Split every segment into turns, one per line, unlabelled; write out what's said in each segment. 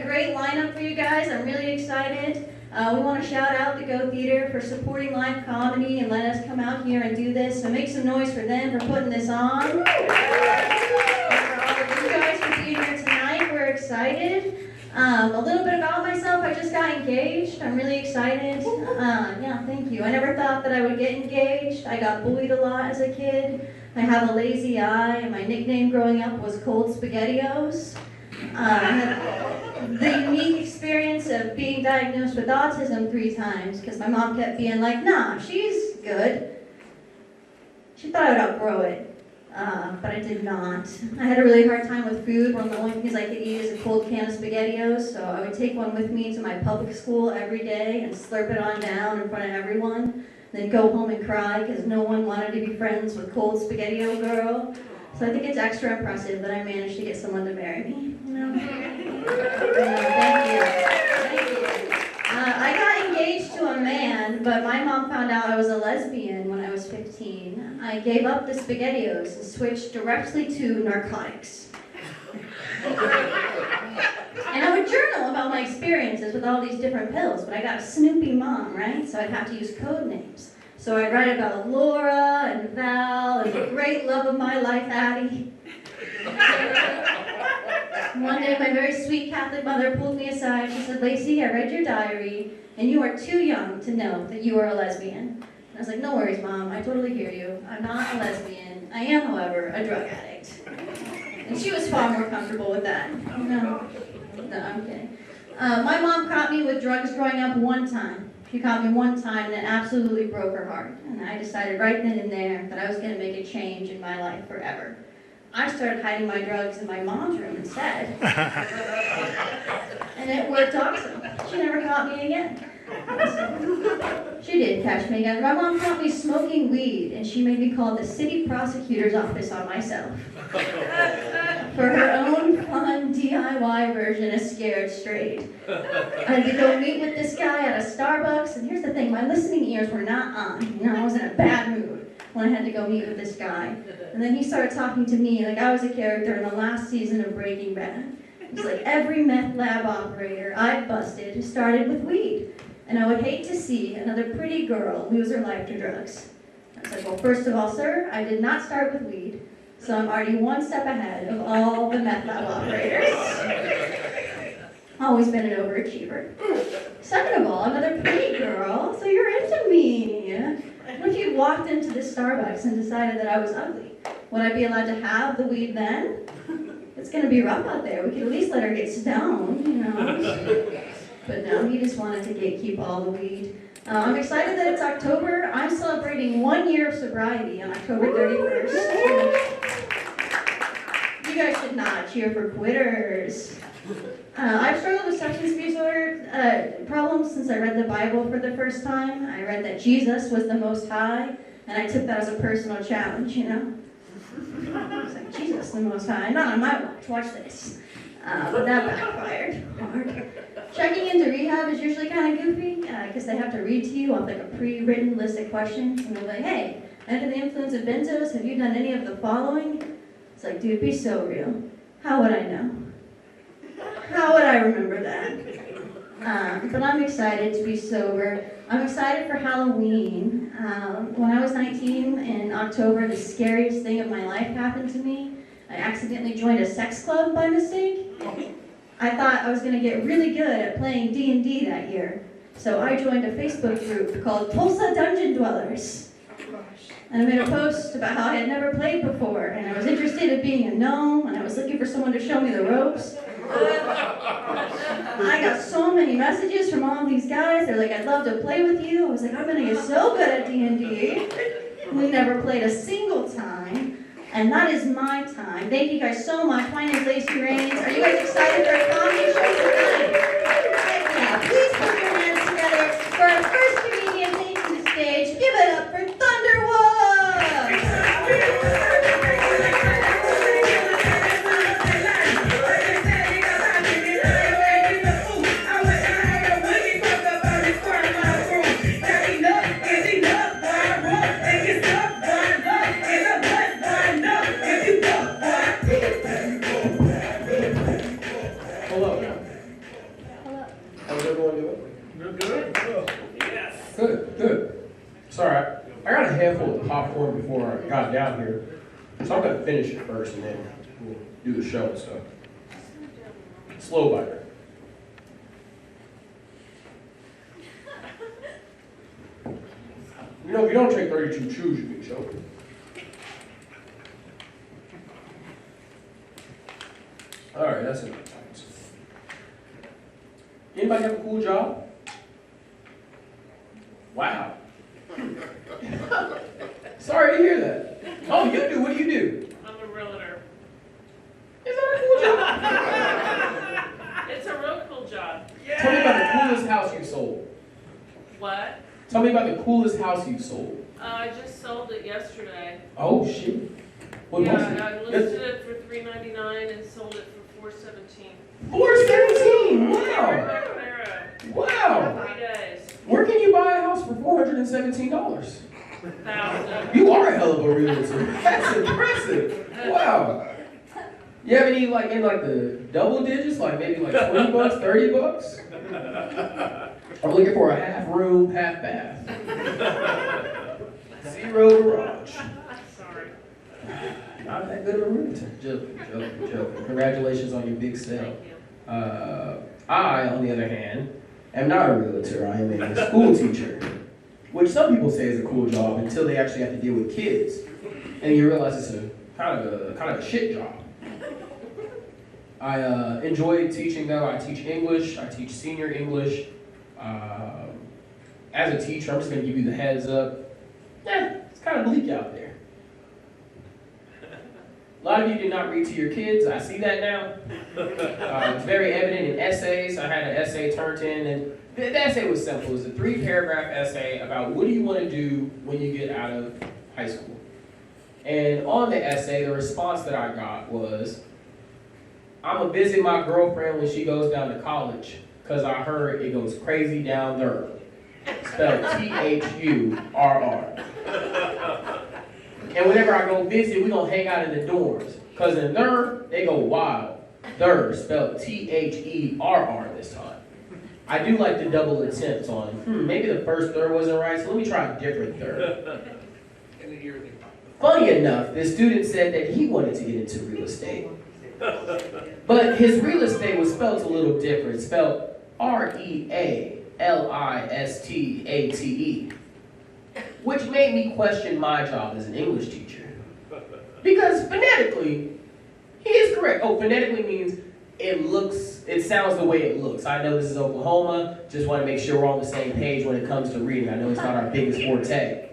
great lineup for you guys. I'm really excited. We want to shout out to Go Theater for supporting live comedy and let us come out here and do this. So make some noise for them for putting this on. And for all of you guys for being here tonight. We're excited. A little bit about myself. I just got engaged. I'm really excited. Yeah, thank you. I never thought that I would get engaged. I got bullied a lot as a kid. I have a lazy eye, and my nickname growing up was Cold SpaghettiOs. I had the unique experience of being diagnosed with autism 3 times because my mom kept being like, nah, she's good. She thought I would outgrow it, but I did not. I had a really hard time with food. One of the only things I could eat is a cold can of SpaghettiOs, so I would take one with me to my public school every day and slurp it on down in front of everyone, then go home and cry because no one wanted to be friends with Cold SpaghettiO Girl. So I think it's extra impressive that I managed to get someone to marry me. Thank you. I got engaged to a man, but my mom found out I was a lesbian when I was 15. I gave up the SpaghettiOs and switched directly to narcotics. And I would journal about my experiences with all these different pills, but I got a snoopy mom, right? So I'd have to use code names. So I'd write about Laura and Val and the great love of my life, Addie. One day, my very sweet Catholic mother pulled me aside. She said, Lacey, I read your diary, and you are too young to know that you are a lesbian. And I was like, no worries, Mom. I totally hear you. I'm not a lesbian. I am, however, a drug addict. And she was far more comfortable with that. No, I'm kidding. My mom caught me with drugs growing up one time. She caught me one time, and it absolutely broke her heart. And I decided right then and there that I was going to make a change in my life forever. I started hiding my drugs in my mom's room instead. And it worked awesome. She never caught me again. She did catch me again. My mom caught me smoking weed, and she made me call the city prosecutor's office on myself. For her own fun DIY version of Scared Straight. I had to go meet with this guy at a Starbucks, and here's the thing, my listening ears were not on. You know, I was in a bad mood when I had to go meet with this guy. And then he started talking to me like I was a character in the last season of Breaking Bad. It's like every meth lab operator I've busted started with weed. And I would hate to see another pretty girl lose her life to drugs. I was like, well, first of all, sir, I did not start with weed. So I'm already one step ahead of all the meth lab operators. Always been an overachiever. Second of all, another pretty girl, so you're into me. What if you walked into this Starbucks and decided that I was ugly? Would I be allowed to have the weed then? It's gonna be rough out there. We could at least let her get stoned, you know? But no, he just wanted to gatekeep all the weed. I'm excited that it's October. I'm celebrating 1 year of sobriety on October 31st. You guys should not cheer for quitters. I've struggled with substance abuse disorder problems since I read the Bible for the first time. I read that Jesus was the Most High, and I took that as a personal challenge, you know? I was like, Jesus, the Most High. Not on my watch this. But that backfired hard. Checking into rehab is usually kind of goofy because they have to read to you off like a pre-written list of questions. And they're like, hey, under the influence of benzos, have you done any of the following? It's like, dude, be so real. How would I know? How would I remember that? But I'm excited to be sober. I'm excited for Halloween. When I was 19 in October, the scariest thing of my life happened to me. I accidentally joined a sex club by mistake. I thought I was going to get really good at playing D&D that year. So I joined a Facebook group called Tulsa Dungeon Dwellers. And I made a post about how I had never played before, and I was interested in being a gnome, and I was looking for someone to show me the ropes. I got so many messages from all these guys. They're like, I'd love to play with you. I was like, I'm going to get so good at D&D. We never played a single time. And that is my time. Thank you guys so much. My name is Lacey Rains. Are you guys excited for a comedy show tonight? Yeah, please put your hands together for our first comedian taking the stage. Give it up for Thunderwolves!
everyone doing?
Good. Yes.
Good. Sorry, I got a handful of popcorn before I got down here, so I'm gonna finish it first and then we'll do the show and stuff. Slow biter. You know, if you don't take 32 chews, you get choked. All right, that's enough times. Anybody have a cool job? Wow. Sorry to hear that. Oh, you do? What do you do?
I'm a realtor.
Is that a cool job?
It's a real cool job.
Yeah.
Tell me about the coolest house you sold.
What?
Tell me about the coolest house you sold.
I just sold it yesterday.
Oh, shit. What
Yeah,
was it?
I listed it for $399 and sold it for $417.
417. Wow. Wow.
3 days.
Where can you buy a house for $417?
1,000.
You are a hell of a realtor. That's impressive. Wow. You have any like in like the double digits, like maybe like $20, $30? I'm looking for a half room, half bath. 0 garage.
Sorry.
Not that good of a realtor. Joking. Congratulations on your big sale.
Thank you.
I, on the other hand, am not a realtor. I am a school teacher, which some people say is a cool job until they actually have to deal with kids, and you realize it's a kind of a shit job. I enjoy teaching though. I teach English. I teach senior English. As a teacher, I'm just going to give you the heads up. It's kind of bleak out there. A lot of you did not read to your kids. I see that now. It's very evident in essays. I had an essay turned in, and the essay was simple. It was a 3-paragraph essay about what do you want to do when you get out of high school. And on the essay, the response that I got was, I'm going to visit my girlfriend when she goes down to college, because I heard it goes crazy down there. Spelled Thurr. And whenever I go visit, we're going to hang out in the dorms. Because in there, they go wild. Thurr, spelled Therr this time. I do like the double attempts on, maybe the first Thurr wasn't right, so let me try a different Thurr. Funny enough, this student said that he wanted to get into real estate. But his real estate was spelled a little different, spelled Realistate, which made me question my job as an English teacher. Because phonetically, he is correct. Oh, phonetically means it sounds the way it looks. I know this is Oklahoma, just want to make sure we're on the same page when it comes to reading. I know it's not our biggest forte.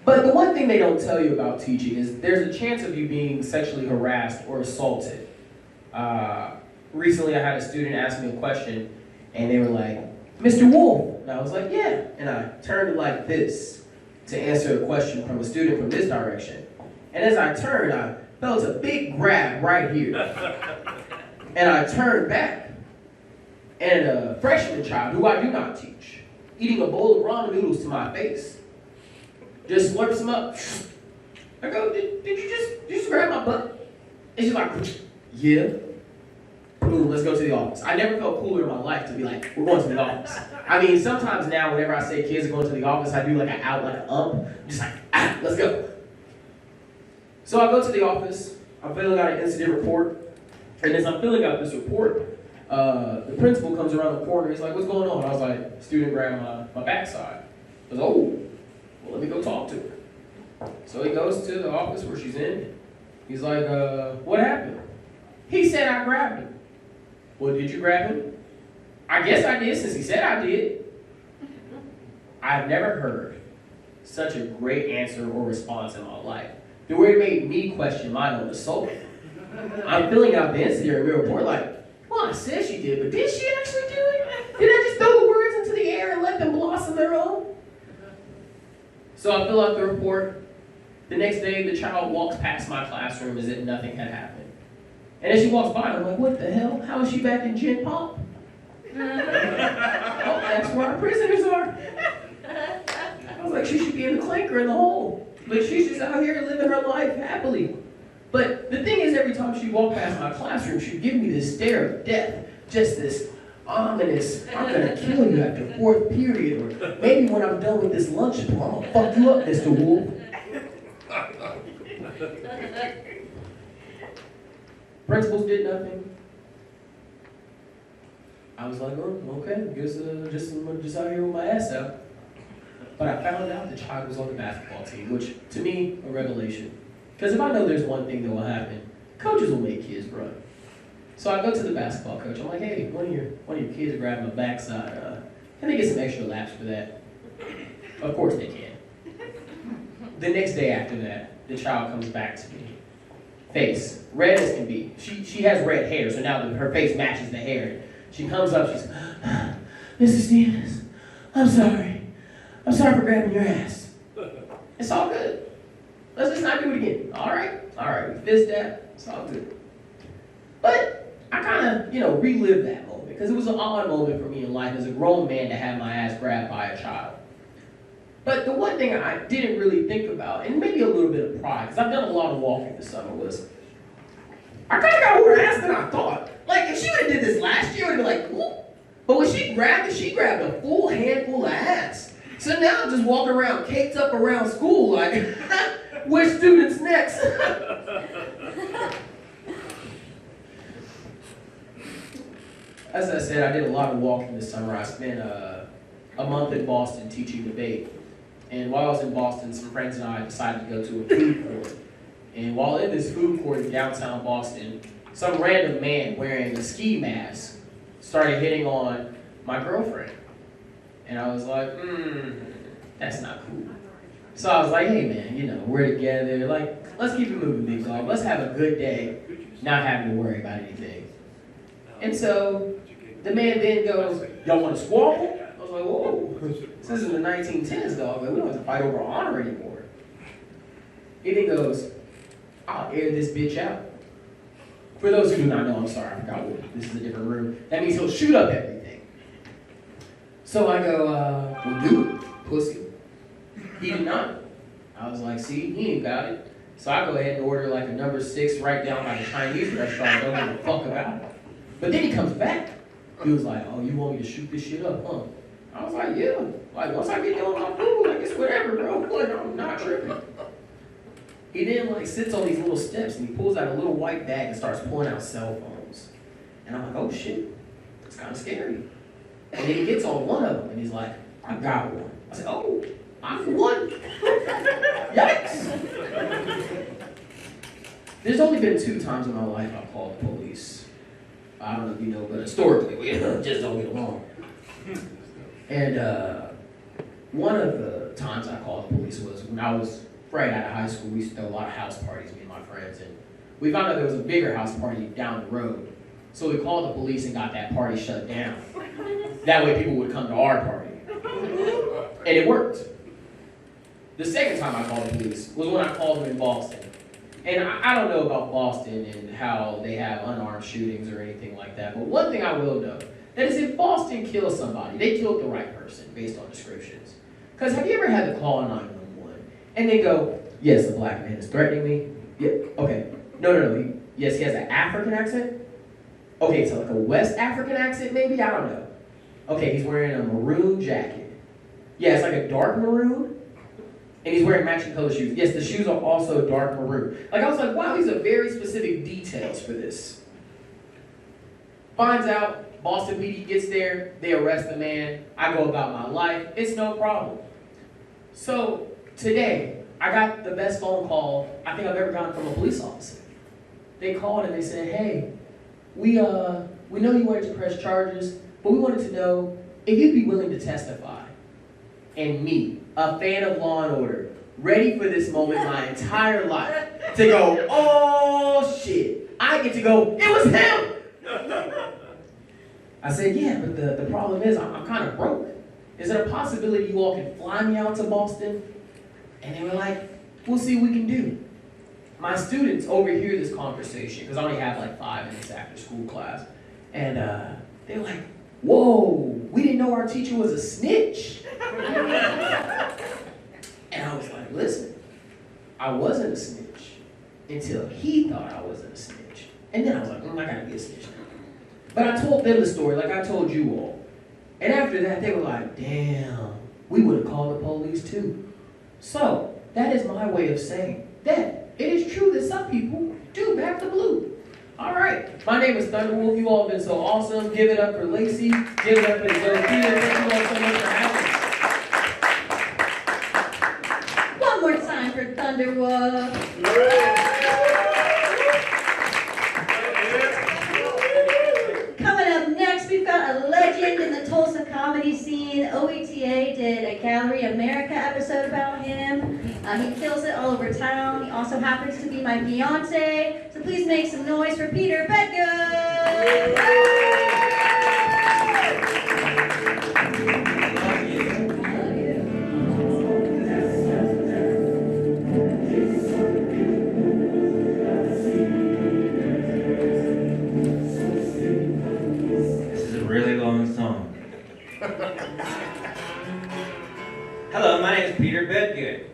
But the one thing they don't tell you about teaching is there's a chance of you being sexually harassed or assaulted. Recently I had a student ask me a question and they were like, Mr. Wolf. And I was like, yeah. And I turned like this to answer a question from a student from this direction. And as I turned, I felt a big grab right here. And I turned back. And a freshman child, who I do not teach, eating a bowl of ramen noodles to my face, just slurps them up. I go, did you just grab my butt? And she's like, yeah. Boom, let's go to the office. I never felt cooler in my life to be like, we're going to the office. I mean, sometimes now whenever I say kids are going to the office, I do like an out, like an ump. Just like, let's go. So I go to the office. I'm filling out an incident report. And as I'm filling out this report, the principal comes around the corner. He's like, what's going on? I was like, student grabbed my backside. I was like, oh, well, let me go talk to her. So he goes to the office where she's in. He's like, what happened? He said I grabbed him. Well, did you grab him? I guess I did, since he said I did. I've never heard such a great answer or response in my life. The way it made me question my own assault. I'm filling out the incident report like, well, I said she did, but did she actually do it? Did I just throw the words into the air and let them blossom their own? So I fill out the report. The next day, the child walks past my classroom as if nothing had happened. And as she walks by, I'm like, what the hell? How is she back in Gen Pop? Oh, that's where our prisoners are. I was like, she should be in the clanker in the hole. But she's just out here living her life happily. But the thing is, every time she walked past my classroom, she'd give me this stare of death. Just this, ominous, I'm gonna kill you after fourth period, or maybe when I'm done with this lunch pull, I'm gonna fuck you up, Mr. Wolf. Principals did nothing. I was like, oh, okay, guess just out here with my ass out. But I found out the child was on the basketball team, which to me, a revelation. Because if I know there's one thing that will happen, coaches will make kids run. So I go to the basketball coach. I'm like, hey, one of your kids grabbed my backside. Can they get some extra laps for that? Of course they can. The next day after that, the child comes back to me. Face, red as can be. She has red hair, so now her face matches the hair. She comes up, she's, Mr. Stevens, I'm sorry. I'm sorry for grabbing your ass. It's all good. Let's just not do it again. All right, we fixed that. It's all good. But I kind of, relived that moment because it was an odd moment for me in life as a grown man to have my ass grabbed by a child. But the one thing I didn't really think about, and maybe a little bit of pride, because I've done a lot of walking this summer, was I kind of got more ass than I thought. Like, if she would have did this last year, I would have been like, whoop. But when she grabbed it, she grabbed a full handful of ass. So now I'm just walking around, caked up around school, like, which student's next? As I said, I did a lot of walking this summer. I spent a month in Boston teaching debate. And while I was in Boston, some friends and I decided to go to a food court. And while in this food court in downtown Boston, some random man wearing a ski mask started hitting on my girlfriend. And I was like, that's not cool. So I was like, hey man, we're together. Like, let's keep it moving, big dog. Let's have a good day, not having to worry about anything. And so the man then goes, y'all want to squabble? I was like, whoa, this isn't the 1910s, dog. Like, we don't have to fight over honor anymore. He then goes, I'll air this bitch out. For those who do not know, I'm sorry, I forgot this is a different room. That means he'll shoot up everything. So I go, well, do it, pussy. He did not. I was like, see, he ain't got it. So I go ahead and order like a number 6 right down by the Chinese restaurant. Don't give a fuck about it. But then he comes back. He was like, oh, you want me to shoot this shit up, huh? I was like, yeah. Like, once I get done with my food, like, it's whatever, bro. Like, I'm not tripping. He then, like, sits on these little steps, and he pulls out a little white bag and starts pulling out cell phones. And I'm like, oh, shit. It's kind of scary. And then he gets on one of them, and he's like, I got one. I said, oh, I'm the one. Yikes. There's only been 2 times in my life I've called the police. I don't know if you know, but historically, we just don't get along. And one of the times I called the police was when I was right out of high school. We used to throw a lot of house parties, me and my friends, and we found out there was a bigger house party down the road. So we called the police and got that party shut down. That way people would come to our party. And it worked. The second time I called the police was when I called them in Boston. And I don't know about Boston and how they have unarmed shootings or anything like that, but one thing I will know, that is if Boston kills somebody, they killed the right person based on descriptions. Because have you ever had to call 911 and they go, yes, a black man is threatening me? Yeah, okay. No. Yes, he has an African accent? Okay, so like a West African accent maybe? I don't know. Okay, he's wearing a maroon jacket. Yeah, it's like a dark maroon. And he's wearing matching color shoes. Yes, the shoes are also dark maroon. Like, I was like, wow, these are very specific details for this. Finds out, Boston PD gets there, they arrest the man, I go about my life, it's no problem. So, today, I got the best phone call I think I've ever gotten from a police officer. They called and they said, hey, we know you wanted to press charges, but we wanted to know if you'd be willing to testify. And me, a fan of Law and Order, ready for this moment my entire life, to go, oh shit, I get to go, it was him! I said, yeah, but the problem is I'm kind of broke. Is it a possibility you all can fly me out to Boston? And they were like, we'll see what we can do. My students overhear this conversation, because I only have like 5 minutes after school class, and they're like, whoa, we didn't know our teacher was a snitch. And I was like, listen, I wasn't a snitch until he thought I wasn't a snitch. And then I was like, I gotta be a snitch now. But I told them the story like I told you all. And after that, they were like, damn, we would have called the police too. So, that is my way of saying that it is true that some people do back the blue. All right, my name is Thunderwolf. You all have been so awesome. Give it up for Lacey. Give it up for Zofia. Thank you all so much for having us.
One more time for Thunderwolf. Coming up next, we've got a legend in the Tulsa comedy scene. OETA did a Gallery America episode about him. He kills it all over town. He also happens to be my fiance. So please make some noise for Peter Bedgood.
This is a really long song. Hello, my name is Peter Bedgood.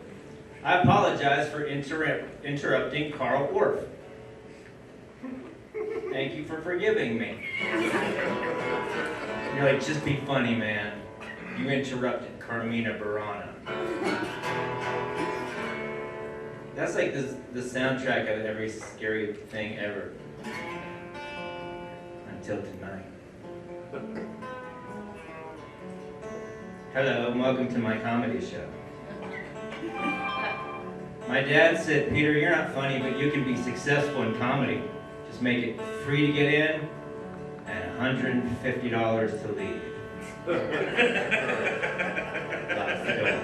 I apologize for interrupting Carl Orff. Thank you for forgiving me. You're like, just be funny, man. You interrupted Carmina Burana. That's like the soundtrack of every scary thing ever. Until tonight. Hello, and welcome to my comedy show. My dad said, Peter, you're not funny, but you can be successful in comedy. Just make it free to get in and $150 to leave. Lock the door.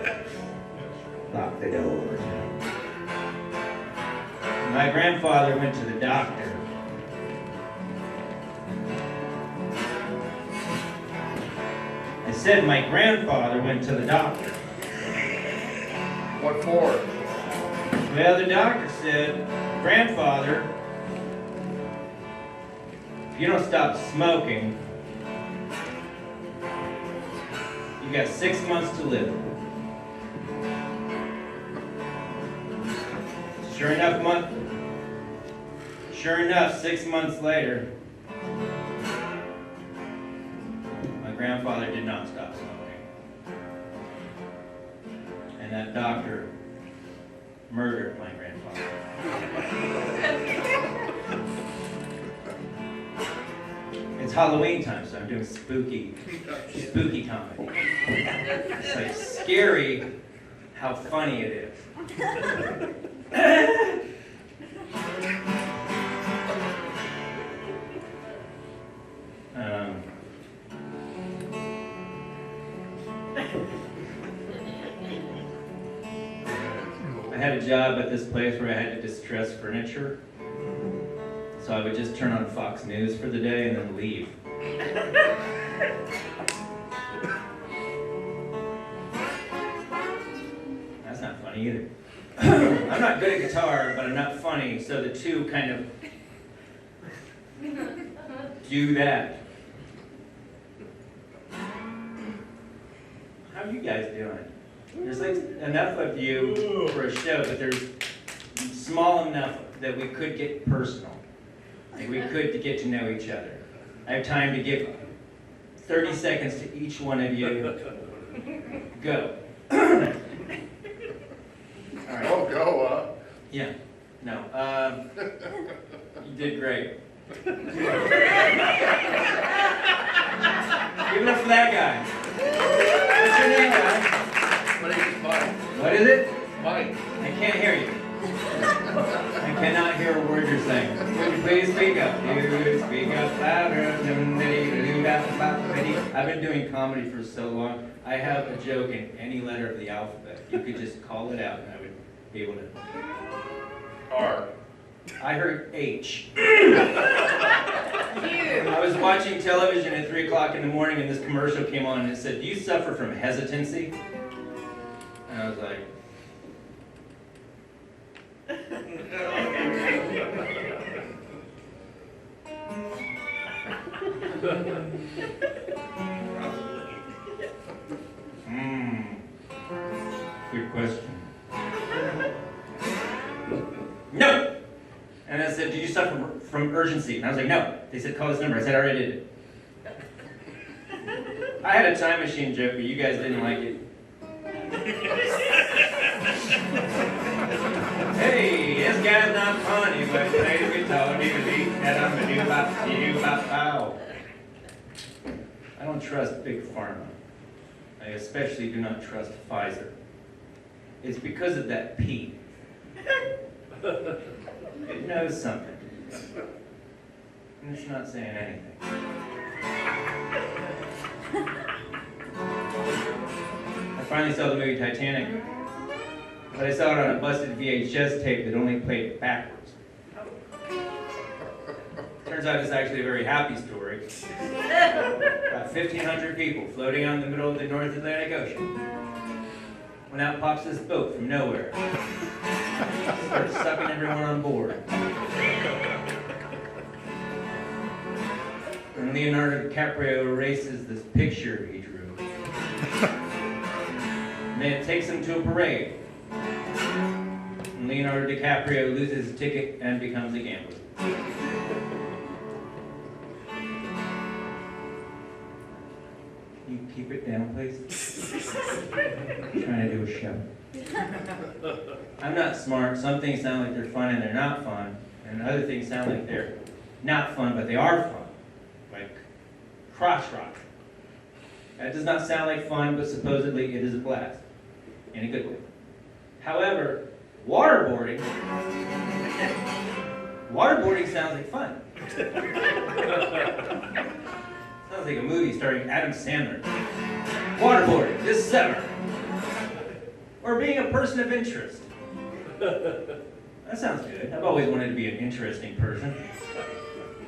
Lock the door. My grandfather went to the doctor. I said my grandfather went to the doctor.
What for?
Well, the doctor said, grandfather, if you don't stop smoking, you got 6 months to live. Sure enough, 6 months later, my grandfather did not stop smoking. And that doctor murdered my grandfather. It's Halloween time, so I'm doing spooky comedy. It's like scary how funny it is. I had a job at this place where I had to distress furniture. So I would just turn on Fox News for the day and then leave. That's not funny either. I'm not good at guitar, but I'm not funny, so the two kind of do that. How are you guys doing? There's like enough of you for a show, but there's small enough that we could get personal. Like we could get to know each other. I have time to give 30 seconds to each one of you. Go. All right.
Oh, go,
Yeah. No. You did great. Give it up for that guy. What's your name, guy?
My name is Mike.
What is it?
Mike.
I can't hear you. I cannot hear a word you're saying. Would you please speak up? Dude, speak up louder. I've been doing comedy for so long. I have a joke in any letter of the alphabet. You could just call it out and I would be able to.
R.
I heard H. I was watching television at 3 o'clock in the morning and this commercial came on and it said, do you suffer from hesitancy? And I was like, good question. No! And I said, do you suffer from urgency? And I was like, no. They said, call this number. I said, I already did it. I had a time machine joke, but you guys didn't like it. Hey, this guy's not funny, but play the guitar, do-ba-do-ba-do-ba-do-ba-pow. I don't trust Big Pharma. I especially do not trust Pfizer. It's because of that P. It knows something. And it's not saying anything. I finally saw the movie Titanic, but I saw it on a busted VHS tape that only played it backwards. Turns out it's actually a very happy story. About 1,500 people floating out in the middle of the North Atlantic Ocean. When out pops this boat from nowhere. Starts sucking everyone on board. And Leonardo DiCaprio erases this picture he drew. And then it takes him to a parade. And Leonardo DiCaprio loses his ticket and becomes a gambler. You keep it down, please? I'm trying to do a show. I'm not smart. Some things sound like they're fun and they're not fun. And other things sound like they're not fun, but they are fun. Like crotch rock. That does not sound like fun, but supposedly it is a blast. In a good way. However, waterboarding sounds like fun. Sounds like a movie starring Adam Sandler. Waterboarding, this summer. Or being a person of interest. That sounds good. I've always wanted to be an interesting person.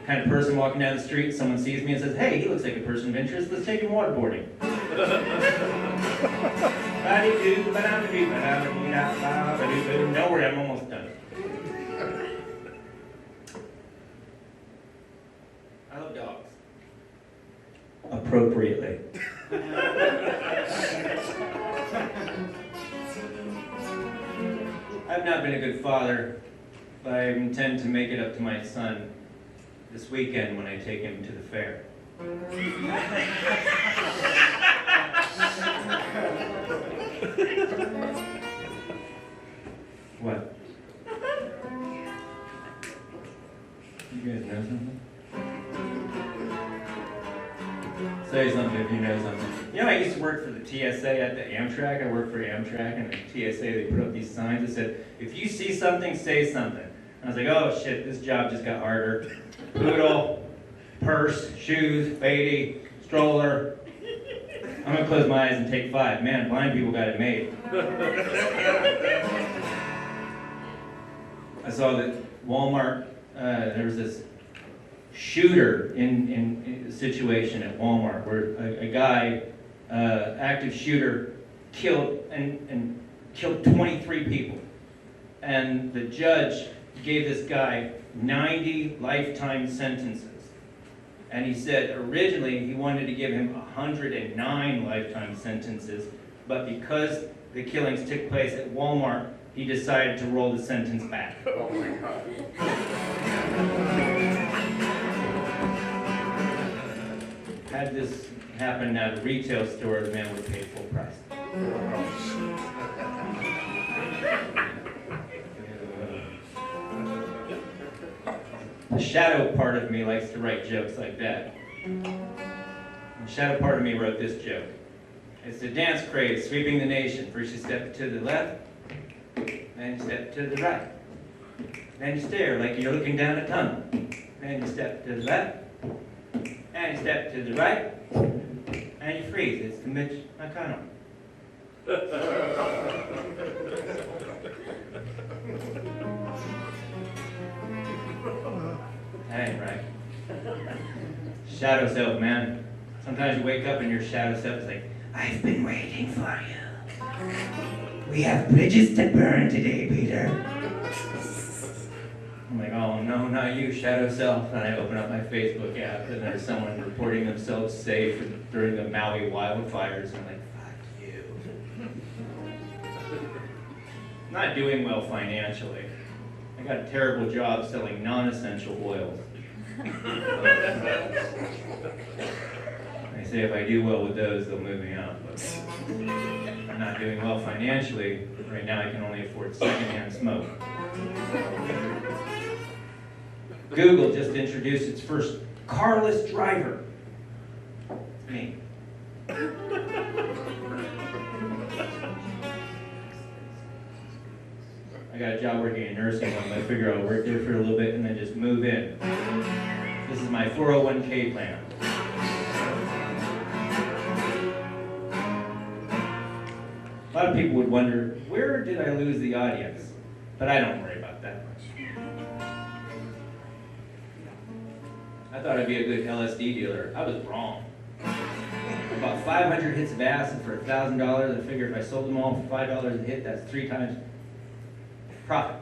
Kind of person walking down the street, someone sees me and says, hey, he looks like a person of interest, let's take him waterboarding. Don't worry, I'm almost done. I love dogs. Appropriately. I've not been a good father, but I intend to make it up to my son this weekend when I take him to the fair. What? You guys know something? Say something if you know something. You know, I used to work for the TSA at the Amtrak. I worked for Amtrak, and the TSA, they put up these signs that said, if you see something, say something. And I was like, oh shit, this job just got harder. Poodle, purse, shoes, baby, stroller. I'm gonna close my eyes and take 5. Man, blind people got it made. I saw that Walmart, there was this shooter in a situation at Walmart where a guy, active shooter, killed 23 people. And the judge gave this guy 90 lifetime sentences. And he said originally he wanted to give him 109 lifetime sentences, but because the killings took place at Walmart, he decided to roll the sentence back.
Oh my God.
Had this happened at a retail store, the man would pay full price. The shadow part of me likes to write jokes like that. The shadow part of me wrote this joke. It's the dance craze sweeping the nation. First you step to the left, then you step to the right. Then you stare like you're looking down a tunnel. Then you step to the left, and you step to the right, and you freeze. It's the Mitch McConnell. That ain't right. Shadow self, man. Sometimes you wake up and your shadow self is like, I've been waiting for you. We have bridges to burn today, Peter. I'm like, oh no, not you, shadow self. And I open up my Facebook app and there's someone reporting themselves safe during the Maui wildfires. And I'm like, fuck you. Not doing well financially. I got a terrible job selling non-essential oils. I say if I do well with those, they'll move me up. But I'm not doing well financially. Right now, I can only afford secondhand smoke. Google just introduced its first carless driver. It's me. I got a job working in nursing home. I figure I'll work there for a little bit and then just move in. This is my 401k plan. A lot of people would wonder, where did I lose the audience? But I don't worry about that much. I thought I'd be a good LSD dealer. I was wrong. About 500 hits of acid for $1,000. I figure if I sold them all for $5 a hit, that's 3 times profit.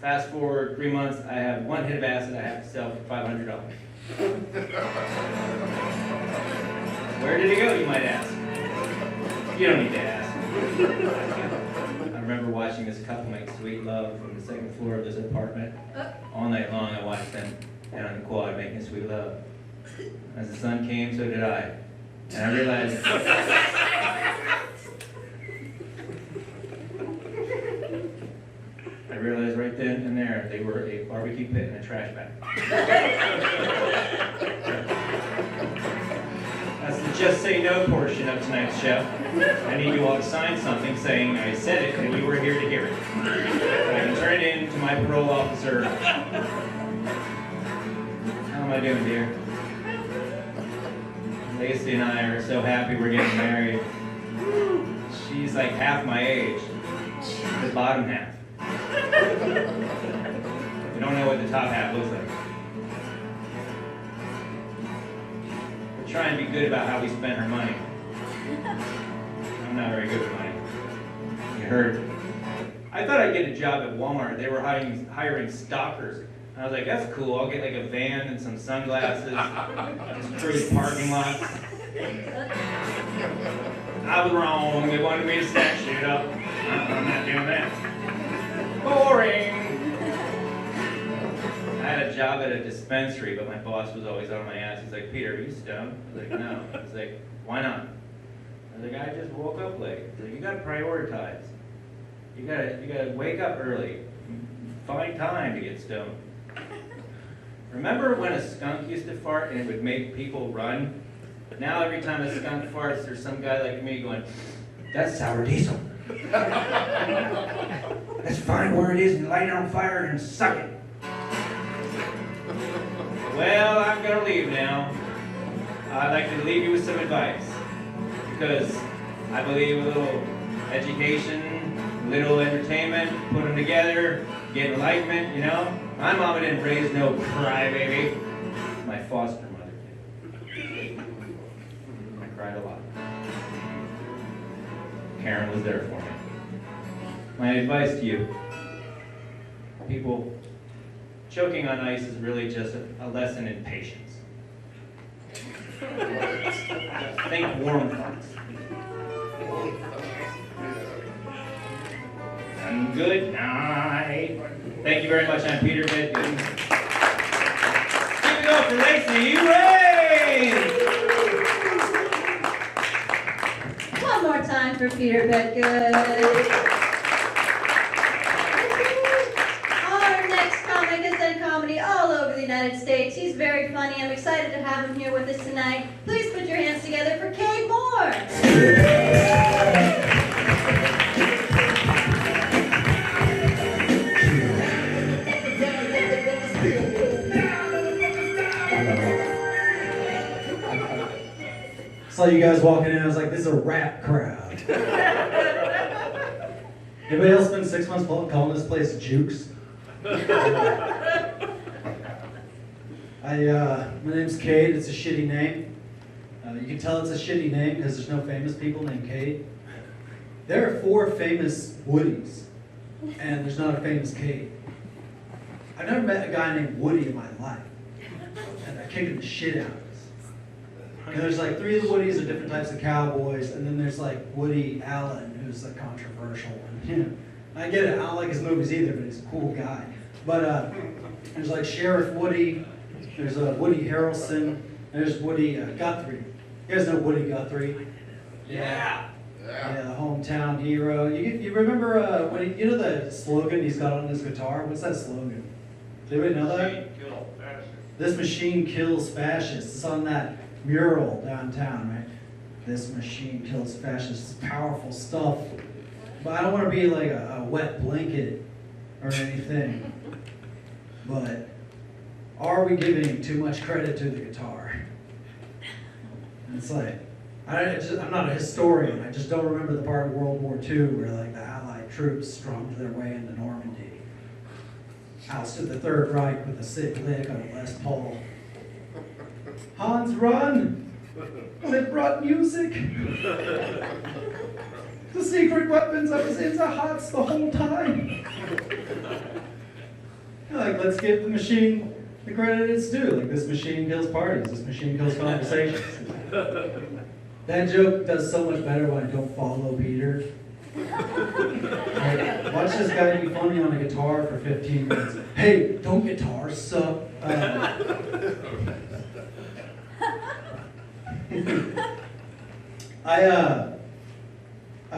Fast forward 3 months, I have 1 hit of acid I have to sell for $500. Where did it go, you might ask? You don't need to ask. I remember watching this couple make sweet love from the 2nd floor of this apartment. All night long I watched them down on the quad making sweet love. As the sun came, so did I. And I realized right then and there they were a barbecue pit and a trash bag. That's the Just Say No portion of tonight's show. I need you all to sign something saying I said it and you were here to hear it. I can turn it in to my parole officer. How am I doing, dear? Lacey and I are so happy we're getting married. She's like half my age, the bottom half. You don't know what the top half looks like. We're trying to be good about how we spend our money. I'm not very good with money. You heard. I thought I'd get a job at Walmart. They were hiring stalkers. I was like, that's cool. I'll get like a van and some sunglasses, just cruise parking lots. I was wrong. They wanted me to snatch shit up. I'm not doing that. Boring. I had a job at a dispensary, but my boss was always on my ass. He's like, Peter, are you stoned? I was like, no. He's like, why not? I was like, I just woke up late. He's like, you gotta prioritize. You gotta wake up early. Find time to get stoned. Remember when a skunk used to fart and it would make people run? Now every time a skunk farts, there's some guy like me going, that's sour diesel. Let's find where it is and light it on fire and suck it. Well, I'm gonna leave now. I'd like to leave you with some advice. Because I believe a little education, a little entertainment, put them together, get enlightenment, you know? My mama didn't raise no crybaby. My foster mother did. I cried a lot. Karen was there for me. My advice to you, people, choking on ice is really just a lesson in patience. Think warm thoughts. And good night. Thank you very much. I'm Peter Bedgood. Keep it up for Lacey. Hooray!
One more time for Peter Bedgood. Our next comic has done comedy all over the United States. He's very funny. I'm excited to have him here with us tonight. Please put your hands together for Cade Moore.
Saw you guys walking in, I was like, this is a rap crowd. Anybody else spend 6 months calling this place Jukes? My name's Cade, it's a shitty name. You can tell it's a shitty name because there's no famous people named Cade. There are 4 famous Woodies, and there's not a famous Cade. I've never met a guy named Woody in my life, and they're kicking the shit out of us. And there's like 3 of the Woodies are different types of cowboys, and then there's like Woody Allen, who's like controversial. And, you know, I get it, I don't like his movies either, but he's a cool guy. But there's like Sheriff Woody, there's Woody Harrelson, there's Woody Guthrie. You guys know Woody Guthrie?
Yeah.
Yeah, the hometown hero. You remember when you know the slogan he's got on his guitar? What's that slogan? Does anybody know that? This machine kills fascists. It's on that mural downtown, right? This machine kills fascists. It's powerful stuff. But I don't want to be like a wet blanket or anything. But are we giving too much credit to the guitar? And it's like, I'm not a historian. I just don't remember the part of World War II where like the Allied troops strummed their way into Normandy. Ousted the Third Reich with a sick lick on a Les Paul. Hans, run! They brought music. The secret weapons. I was in the huts the whole time. Like, let's give the machine the credit it's due. Like, this machine kills parties. This machine kills conversations. That joke does so much better when I don't follow Peter. Like, watch this guy be funny on a guitar for 15 minutes. Hey, don't guitars suck? I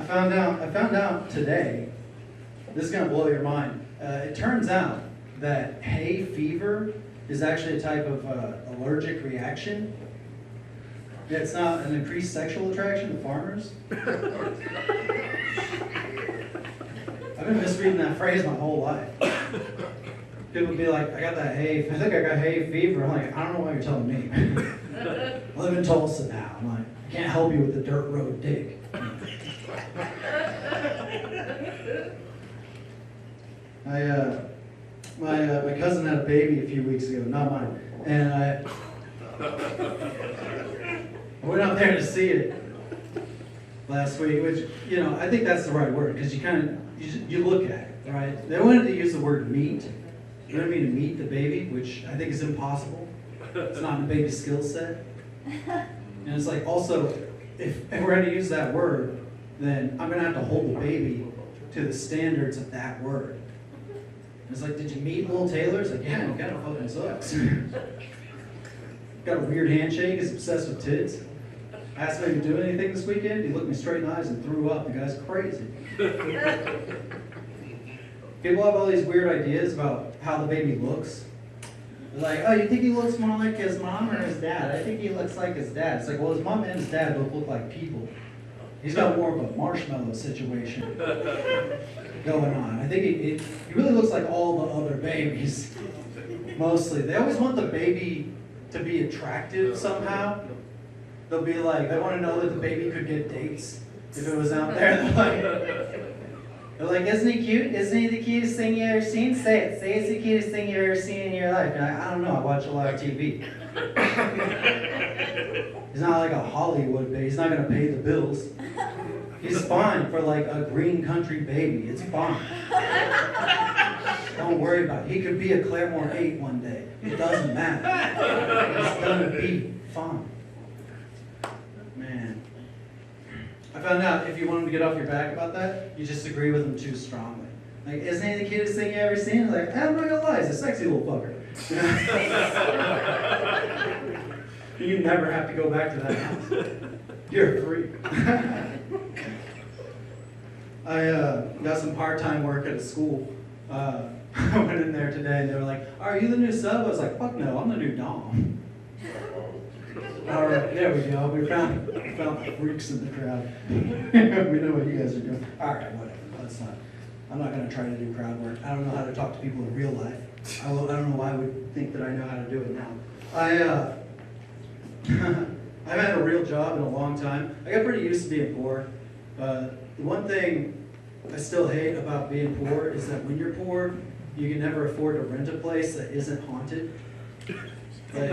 found out today. This is gonna blow your mind. It turns out that hay fever is actually a type of allergic reaction. Yeah, it's not an increased sexual attraction to farmers. I've been misreading that phrase my whole life. People be like, I think I got hay fever. I'm like, I don't know why you're telling me. I live in Tulsa now. I'm like, I can't help you with the dirt road dig. My cousin had a baby a few weeks ago, not mine, and I went out there to see it last week, which, I think that's the right word, because you look at it, right? They wanted to use the word meet. You know what I mean, to meet the baby, which I think is impossible. It's not in the baby's skill set. And it's like, also, if we're going to use that word, then I'm going to have to hold the baby to the standards of that word. And it's like, did you meet Lil Taylor? It's like, yeah, he kind of fucking sucks. Got a weird handshake, is obsessed with tits. Asked him if he do anything this weekend. He looked me straight in the eyes and threw up. The guy's crazy. People have all these weird ideas about how the baby looks. They're like, oh, you think he looks more like his mom or his dad? I think he looks like his dad. It's like, well, his mom and his dad both look like people. He's got more of a marshmallow situation going on. I think he really looks like all the other babies, mostly. They always want the baby to be attractive somehow. They'll be like, they want to know that the baby could get dates if it was out there. They're like, isn't he cute? Isn't he the cutest thing you ever seen? Say it. Say it's the cutest thing you ever seen in your life. And I don't know. I watch a lot of TV. He's not like a Hollywood baby. He's not going to pay the bills. He's fine for like a green country baby. It's fine. Don't worry about it. He could be a Claremore 8 one day. It doesn't matter. It's going to be fine. Man. I found out if you want him to get off your back about that, you just agree with him too strongly. Like, isn't he the cutest thing you ever seen? Like, I'm not gonna lie, he's a sexy little fucker. You never have to go back to that house. You're a freak. I got some part-time work at a school. I went in there today and they were like, are you the new sub? I was like, fuck no, I'm the new dom. All right, there we go. We found the freaks in the crowd. We know what you guys are doing. All right, whatever. I'm not going to try to do crowd work. I don't know how to talk to people in real life. I don't know why I would think that I know how to do it now. I haven't had a real job in a long time. I got pretty used to being poor. The one thing I still hate about being poor is that when you're poor, you can never afford to rent a place that isn't haunted. Like,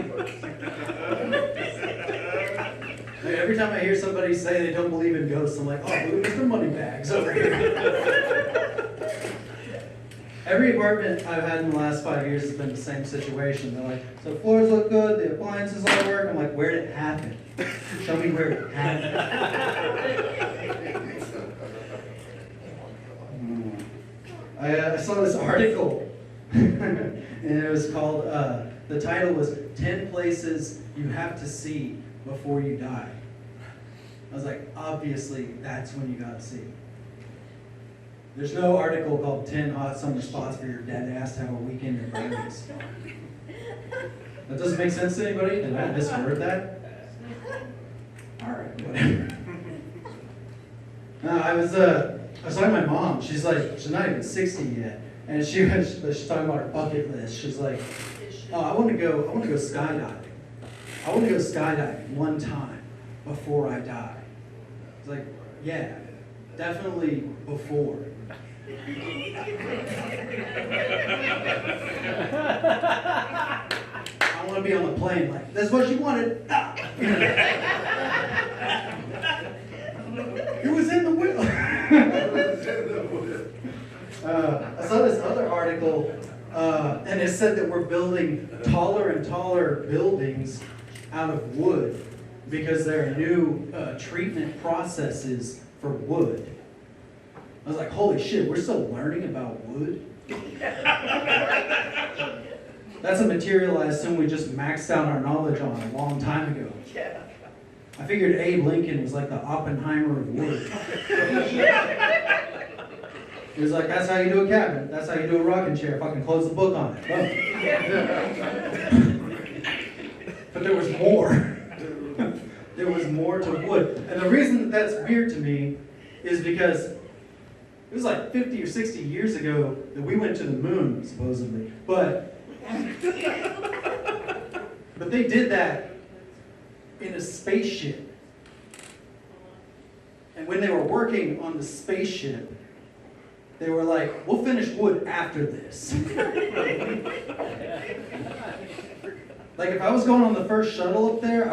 every time I hear somebody say they don't believe in ghosts, I'm like, oh, look at Mr. Moneybags over here. Every apartment I've had in the last 5 years has been the same situation. They're like, so floors look good, the appliances all work. I'm like, where did it happen? Show me where it happened. I saw this article and it was called, the title was 10 Places You Have to See Before You Die. I was like, obviously, that's when you gotta see. There's no article called 10 Hot Summer Spots for Your Dead Ass to Have a Weekend in Vegas. That doesn't make sense to anybody? Did I misword that? Alright, whatever. I was talking to my mom. She's like, she's not even 60 yet. And she's talking about her bucket list. She's like, oh, I want to go skydiving. I want to go skydiving one time before I die. I was like, yeah, definitely before. I want to be on the plane like, that's what you wanted. Ah. It was in the will. I saw this other article, and it said that we're building taller and taller buildings out of wood because there are new treatment processes for wood. I was like, holy shit, we're still learning about wood? That's a material I assume we just maxed out our knowledge on a long time ago. I figured Abe Lincoln was like the Oppenheimer of wood. He was like, that's how you do a cabinet. That's how you do a rocking chair. Fucking close the book on it. But there was more. There was more to wood. And the reason that's weird to me is because it was like 50 or 60 years ago that we went to the moon, supposedly. But they did that in a spaceship. And when they were working on the spaceship, they were like, we'll finish wood after this. Like if I was going on the first shuttle up there,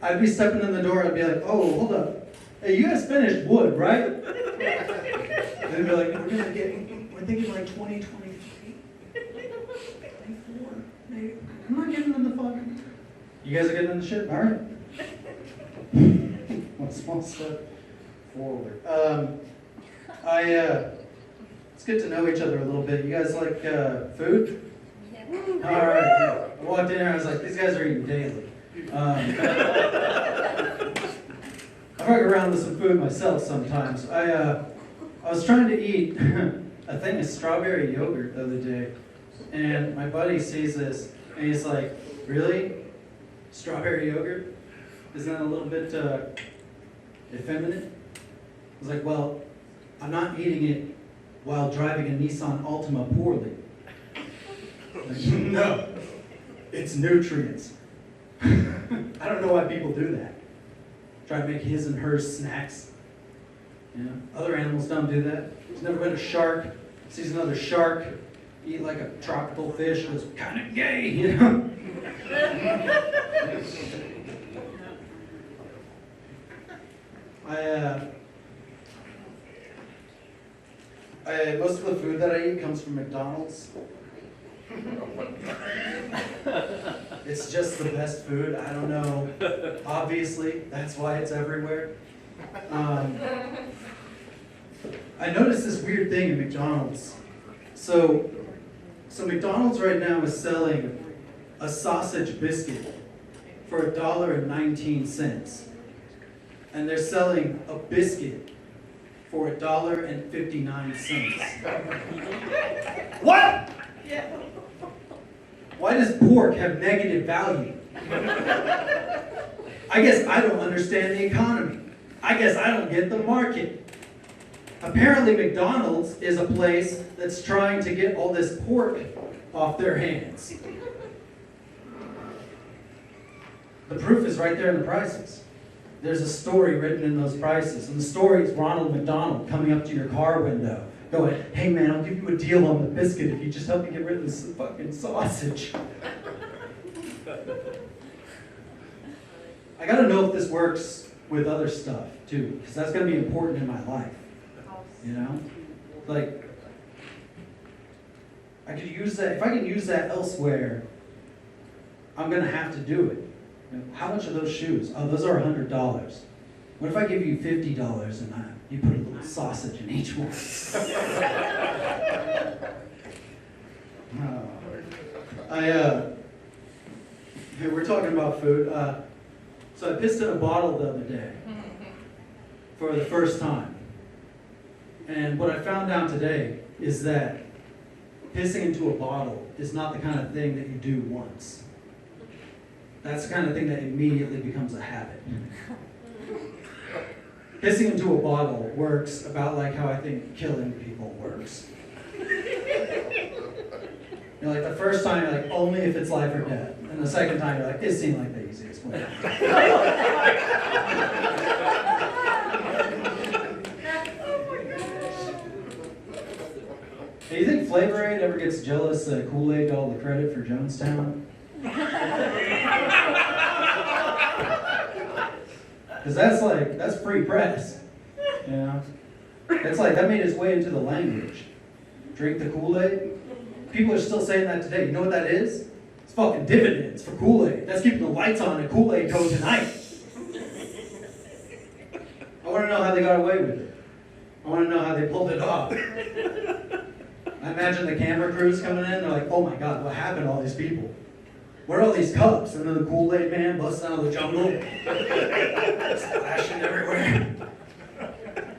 I'd be stepping in the door, I'd be like, oh, hold up. Hey, you guys finished wood, right? And they'd be like, we're thinking like 2023, 24, maybe. I'm not getting in the fucking. You guys are getting in the ship? All right. One small step forward. Let's get to know each other a little bit. You guys like food? Yeah. All right. I walked in here, I was like, these guys are eating daily. I fuck around with some food myself sometimes. I was trying to eat a thing of strawberry yogurt the other day, and my buddy sees this, and he's like, really? Strawberry yogurt? Isn't that a little bit effeminate? I was like, well, I'm not eating it while driving a Nissan Altima poorly. Like, no, it's nutrients. I don't know why people do that. Try to make his and hers snacks. You know, other animals don't do that. There's never been a shark, sees another shark, eat like a tropical fish, was kind of gay, you know? Most of the food that I eat comes from McDonald's. It's just the best food. I don't know. Obviously, that's why it's everywhere. I noticed this weird thing in McDonald's. So McDonald's right now is selling a sausage biscuit for $1.19. And they're selling a biscuit for $1.59. What?
Yeah.
Why does pork have negative value? I guess I don't understand the economy. I guess I don't get the market. Apparently McDonald's is a place that's trying to get all this pork off their hands. The proof is right there in the prices. There's a story written in those prices, and the story is Ronald McDonald coming up to your car window, going, hey man, I'll give you a deal on the biscuit if you just help me get rid of this fucking sausage. I gotta know if this works with other stuff too, because that's gonna be important in my life. You know? Like, I could use that, if I can use that elsewhere, I'm gonna have to do it. You know, how much are those shoes? Oh, those are $100. What if I give you $50 and you put a little sausage in each one? Hey, we're talking about food. So I pissed in a bottle the other day for the first time. And what I found out today is that pissing into a bottle is not the kind of thing that you do once. That's the kind of thing that immediately becomes a habit. Pissing into a bottle works about like how I think killing people works. You're like, the first time, you're like, only if it's life or death. And the second time, you're like, it seemed like the easiest way. Do you think Flavor Aid ever gets jealous that Kool-Aid got all the credit for Jonestown? Because that's free press. You know? It's like, that made its way into the language. Drink the Kool-Aid. People are still saying that today. You know what that is? It's fucking dividends for Kool-Aid. That's keeping the lights on at Kool-Aid Co. tonight. I want to know how they got away with it. I want to know how they pulled it off. I imagine the camera crews coming in, they're like, oh my God, what happened to all these people? Where are all these cups? And then the Kool-Aid man busting out of the jungle, splashing everywhere.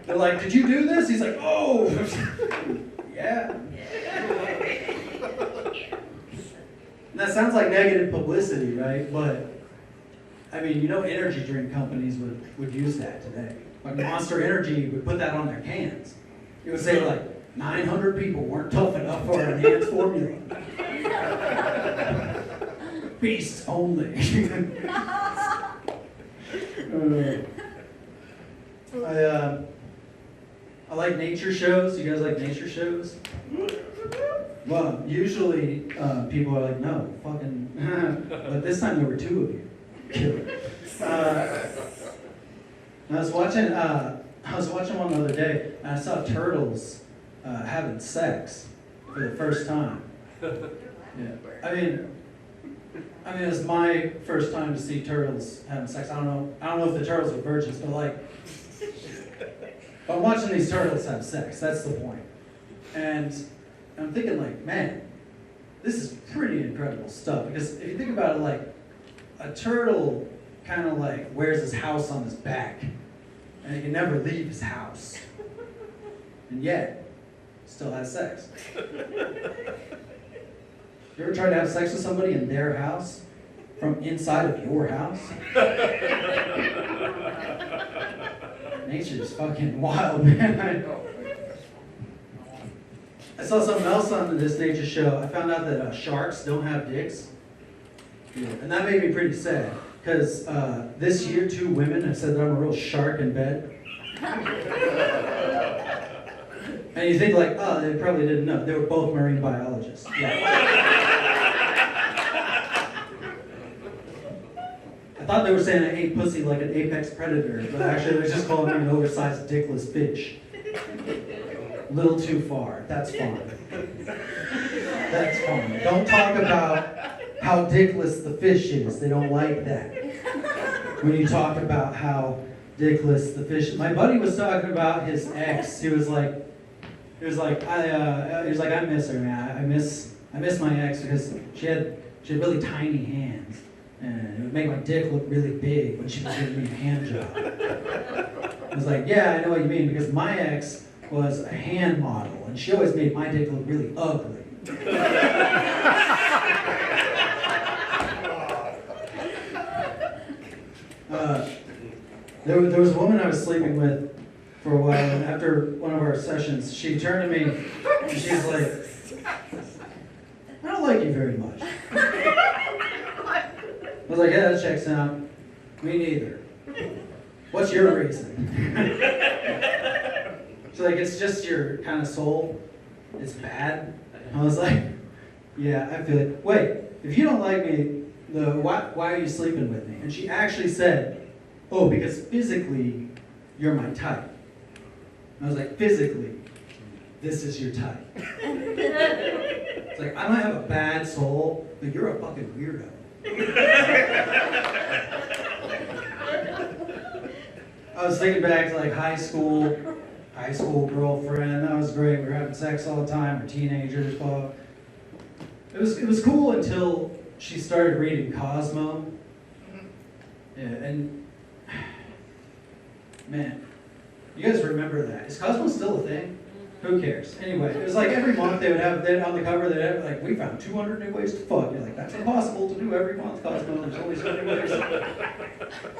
They're like, did you do this? He's like, oh, yeah. And that sounds like negative publicity, right? But, I mean, you know energy drink companies would use that today. Like Monster Energy would put that on their cans. It would say like, 900 people weren't tough enough for an enhanced formula. Beasts only. I like nature shows. You guys like nature shows? Well, usually people are like, no, fucking. But this time there were two of you. Killer. I was watching one the other day, and I saw turtles having sex for the first time. Yeah. I mean, it was my first time to see turtles having sex. I don't know if the turtles were virgins, but like, I'm watching these turtles have sex. That's the point. And I'm thinking like, man, this is pretty incredible stuff. Because if you think about it, like, a turtle kind of like wears his house on his back, and he can never leave his house. And yet, still has sex. You ever tried to have sex with somebody in their house? From inside of your house? Nature's fucking wild, man. I saw something else on this nature show. I found out that sharks don't have dicks. Yeah. And that made me pretty sad. Because this year, 2 women have said that I'm a real shark in bed. And you think like, oh, they probably didn't know. They were both marine biologists. Yeah. I thought they were saying I ate pussy like an apex predator, but actually they're just calling me an oversized dickless fish. A little too far. That's fine. That's fine. Don't talk about how dickless the fish is. They don't like that. When you talk about how dickless the fish is. My buddy was talking about his ex. He was like, I miss her, man. I miss my ex because she had really tiny hands, and it would make my dick look really big when she was giving me a hand job. I was like, yeah, I know what you mean, because my ex was a hand model, and she always made my dick look really ugly. There was a woman I was sleeping with for a while, and after one of our sessions, she turned to me and she's like, I don't like you very much. I was like, yeah, that checks out. Me neither. What's your reason? She's like, it's just your kind of soul. It's bad. I was like, yeah, I feel it. Wait, if you don't like me, why are you sleeping with me? And she actually said, oh, because physically, you're my type. I was like, physically, this is your type. It's like, I might have a bad soul, but you're a fucking weirdo. I was thinking back to like high school girlfriend. That was great. We were having sex all the time. We're teenagers. Blah. It was cool until she started reading Cosmo. Yeah, and man, you guys remember that? Is Cosmo still a thing? Who cares? Anyway, it was like every month they would have on the cover they'd have like, we found 200 new ways to fuck. You're like, that's impossible to do every month, Cosmo. There's only so many ways.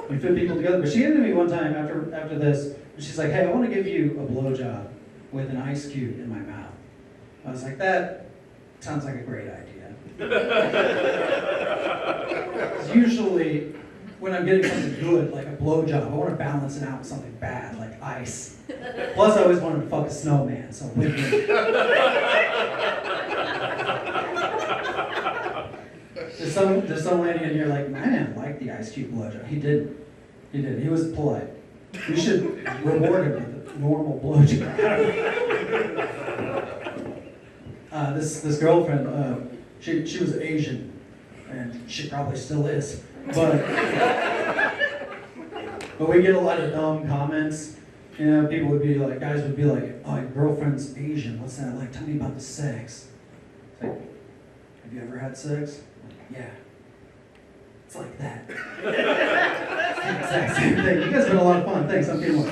We fit people together. But she came to me one time after this, and she's like, hey, I want to give you a blowjob with an ice cube in my mouth. I was like, that sounds like a great idea. 'Cause usually, when I'm getting something good, like a blowjob, I want to balance it out with something bad, like ice. Plus, I always wanted to fuck a snowman, so win-win. There's some lady in here like, man, I like the Ice Cube blowjob. He didn't. He was polite. You should reward him with a normal blowjob. This girlfriend, she was Asian, and she probably still is. But we get a lot of dumb comments. You know, people would be like, guys would be like, oh, your girlfriend's Asian. What's that like? Tell me about the sex. It's like, have you ever had sex? I'm like, yeah. It's like that. It's the exact same thing. You guys have been a lot of fun. Thanks. I'm getting one.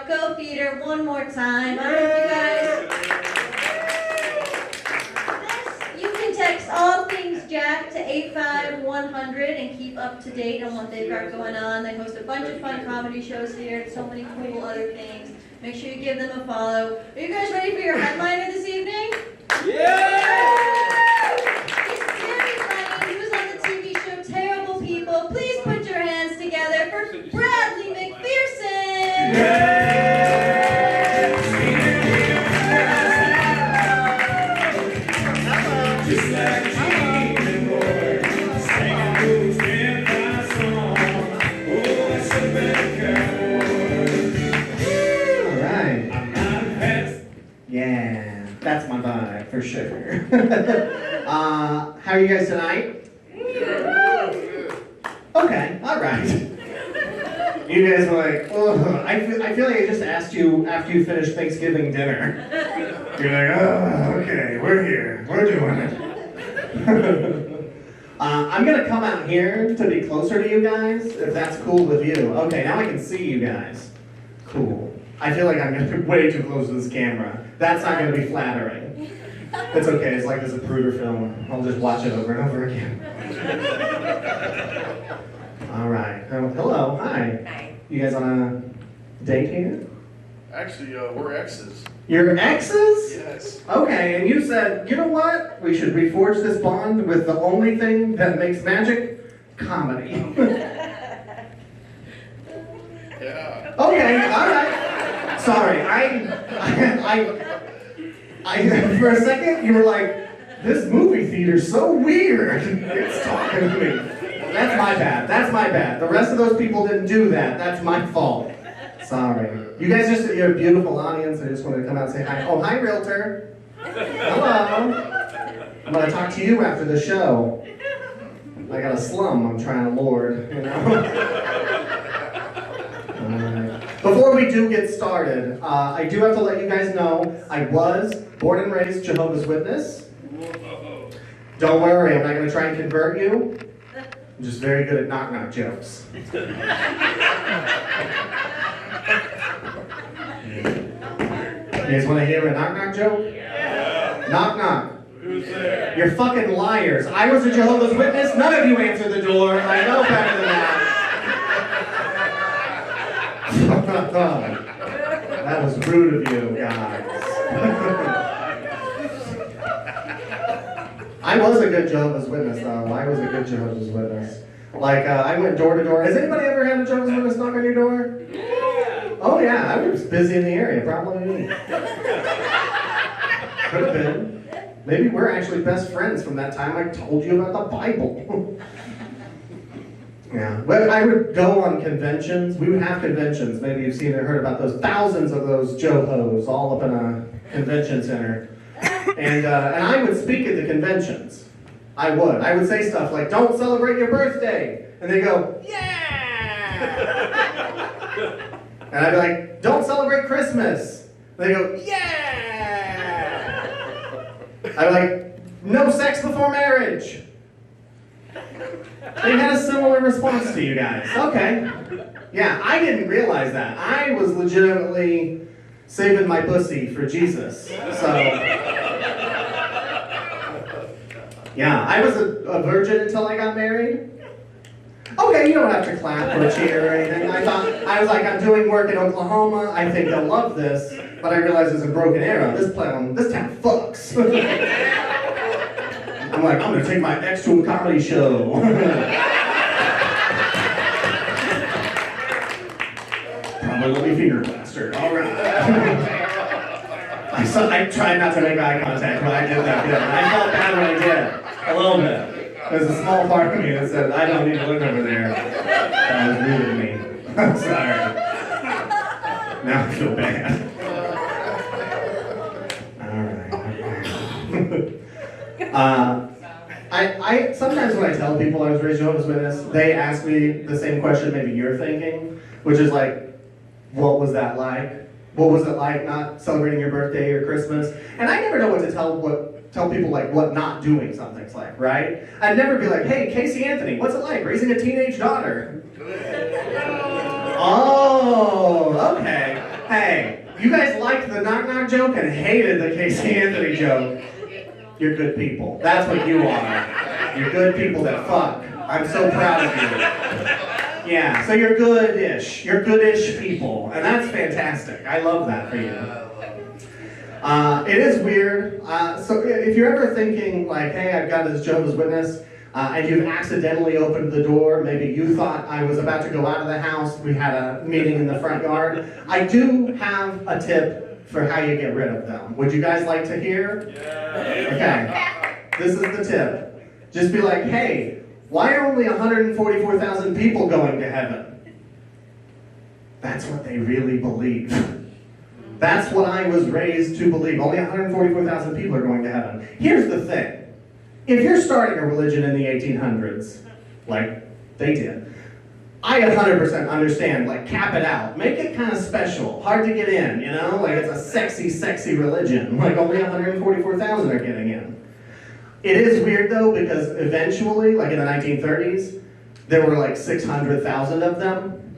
Go Theater one more time. I don't know if you guys. You can text all things Jack to 85100 and keep up to date on what they've got going on. They host a bunch of fun comedy shows here and so many cool other things. Make sure you give them a follow. Are you guys ready for your headliner this evening? Yeah! He's very funny. He was on the TV show Terrible People. Please put your hands together for Bradley McPherson. Yeah!
That's my vibe, for sure. How are you guys tonight? Okay, alright. You guys were like, oh, I feel like I just asked you after you finished Thanksgiving dinner. You're like, oh, okay, we're here, we're doing it. I'm gonna come out here to be closer to you guys, if that's cool with you. Okay, now I can see you guys. Cool. I feel like I'm gonna be way too close to this camera. That's not gonna be flattering. It's okay, it's like this Zapruder film. I'll just watch it over and over again. All right, hello, hi.
Hi.
You guys on a date here?
Actually, we're exes.
You're exes?
Yes.
Okay, and you said, you know what? We should reforge this bond with the only thing that makes magic, comedy.
Yeah.
Okay, all right. Sorry, I for a second, you were like, this movie theater's so weird. It's talking to me. That's my bad. That's my bad. The rest of those people didn't do that. That's my fault. Sorry. You guys you're a beautiful audience. I just wanted to come out and say hi. Oh, hi, Realtor. Hello. I'm going to talk to you after the show. I got a slum I'm trying to lord, you know? Before we do get started, I do have to let you guys know I was born and raised Jehovah's Witness. Don't worry, I'm not going to try and convert you. I'm just very good at knock-knock jokes. You guys want to hear a knock-knock joke? Yeah. Knock-knock.
Who's there?
You're fucking liars. I was a Jehovah's Witness. None of you answered the door. I know better than that. That was rude of you guys. I was a good Jehovah's Witness, though. I was a good Jehovah's Witness. Like, I went door to door. Has anybody ever had a Jehovah's Witness knock on your door? Yeah. Oh, yeah. I was busy in the area. Probably me. Could have been. Maybe we're actually best friends from that time I told you about the Bible. Yeah, but I would go on conventions. We would have conventions. Maybe you've seen or heard about those thousands of those Johos all up in a convention center. And I would speak at the conventions. I would say stuff like, don't celebrate your birthday. And they go, yeah! And I'd be like, don't celebrate Christmas. And they go, yeah! I'd be like, no sex before marriage. They had a similar response to you guys. Okay. Yeah, I didn't realize that. I was legitimately saving my pussy for Jesus. So, yeah, I was a virgin until I got married. Okay, you don't have to clap or cheer or anything. I was like, I'm doing work in Oklahoma. I think they'll love this. But I realized it's a Broken Arrow. This town fucks. I'm like, I'm gonna take my ex to a comedy show. Probably will be finger plastered. All right. I tried not to make eye contact when I did that bit. I felt bad when I did. A little bit. There's a small part of me that said, I don't need to look over there. That was rude of me. I'm sorry. Now I feel bad. I sometimes when I tell people I was raised Jehovah's Witness, they ask me the same question maybe you're thinking, which is like, what was that like? What was it like not celebrating your birthday or Christmas? And I never know what to tell people like what not doing something's like, right? I'd never be like, hey, Casey Anthony, what's it like raising a teenage daughter? Oh, okay. Hey, you guys liked the knock-knock joke and hated the Casey Anthony joke. You're good people. That's what you are. You're good people that fuck. I'm so proud of you. Yeah, so you're good-ish. You're good-ish people. And that's fantastic. I love that for you. It is weird. So if you're ever thinking like, hey, I've got this Jehovah's Witness, and you've accidentally opened the door, maybe you thought I was about to go out of the house, we had a meeting in the front yard, I do have a tip for how you get rid of them. Would you guys like to hear? Yeah. Okay. This is the tip. Just be like, hey, why are only 144,000 people going to heaven? That's what they really believe. That's what I was raised to believe. Only 144,000 people are going to heaven. Here's the thing. If you're starting a religion in the 1800s, like they did, I 100% understand, like, cap it out. Make it kind of special. Hard to get in, you know? Like, it's a sexy, sexy religion. Like, only 144,000 are getting in. It is weird, though, because eventually, like in the 1930s, there were like 600,000 of them.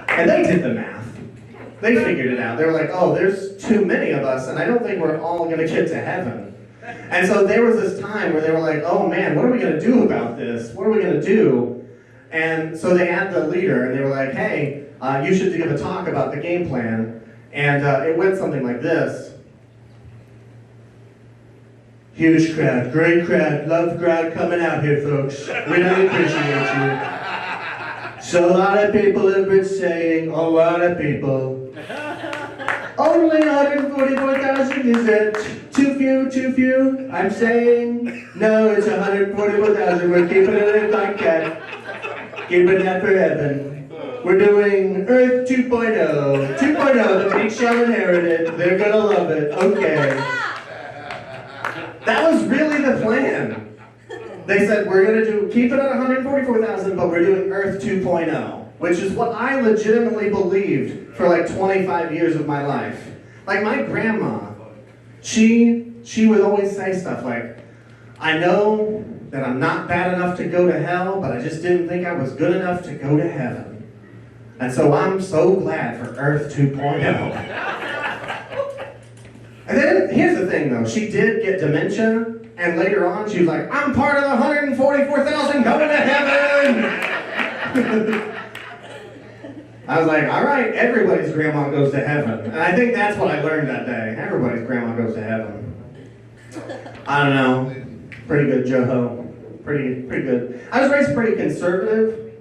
And they did the math. They figured it out. They were like, oh, there's too many of us, and I don't think we're all going to get to heaven. And so there was this time where they were like, oh, man, what are we going to do about this? What are we going to do? And so they had the leader, and they were like, hey, you should give a talk about the game plan. And it went something like this. Huge crowd, great crowd, love the crowd coming out here, folks. We really appreciate you. So a lot of people have been saying, a lot of people. Only 144,000, is it? Too few? I'm saying, no, it's 144,000. We're keeping it like that. Keeping that for heaven. We're doing Earth 2.0. 2.0, the meek shall inherit it. They're gonna love it. Okay. That was really the plan. They said, we're gonna keep it at 144,000, but we're doing Earth 2.0, which is what I legitimately believed for like 25 years of my life. Like my grandma, she would always say stuff like, I know that I'm not bad enough to go to hell, but I just didn't think I was good enough to go to heaven. And so I'm so glad for Earth 2.0. And then, here's the thing though, she did get dementia, and later on she was like, I'm part of the 144,000 going to heaven! I was like, all right, everybody's grandma goes to heaven. And I think that's what I learned that day. Everybody's grandma goes to heaven. I don't know. Pretty good, Joho. Pretty good. I was raised pretty conservative.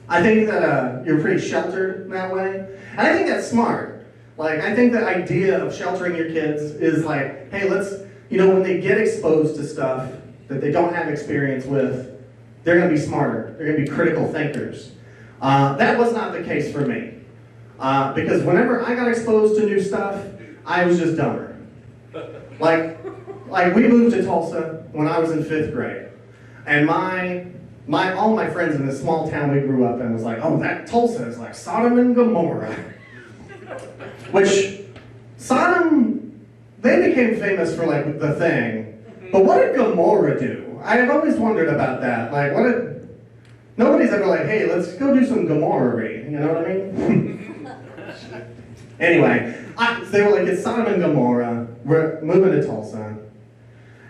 I think that you're pretty sheltered in that way. And I think that's smart. Like, I think the idea of sheltering your kids is like, hey, when they get exposed to stuff that they don't have experience with, they're going to be smarter. They're going to be critical thinkers. That was not the case for me. Because whenever I got exposed to new stuff, I was just dumber. Like like we moved to Tulsa when I was in 5th grade. And all my friends in this small town we grew up in was like, oh, that Tulsa is like Sodom and Gomorrah. Which, Sodom, they became famous for like The Thing. But what did Gomorrah do? I have always wondered about that. Like, nobody's ever like, hey, let's go do some Gomorrah-y. You know what I mean? Anyway, they were like, it's Sodom and Gomorrah. We're moving to Tulsa.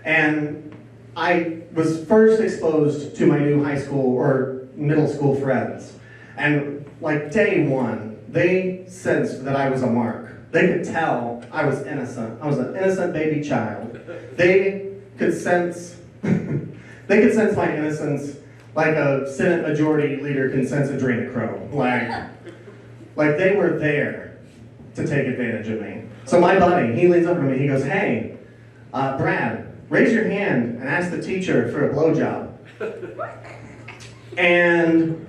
And I was first exposed to my new high school or middle school friends. And like day one, they sensed that I was a mark. They could tell I was innocent. I was an innocent baby child. They could sense my innocence like a Senate Majority Leader can sense adrenochrome. Like they were there to take advantage of me. So my buddy, he leans over to me, he goes, hey, Brad, raise your hand and ask the teacher for a blowjob. And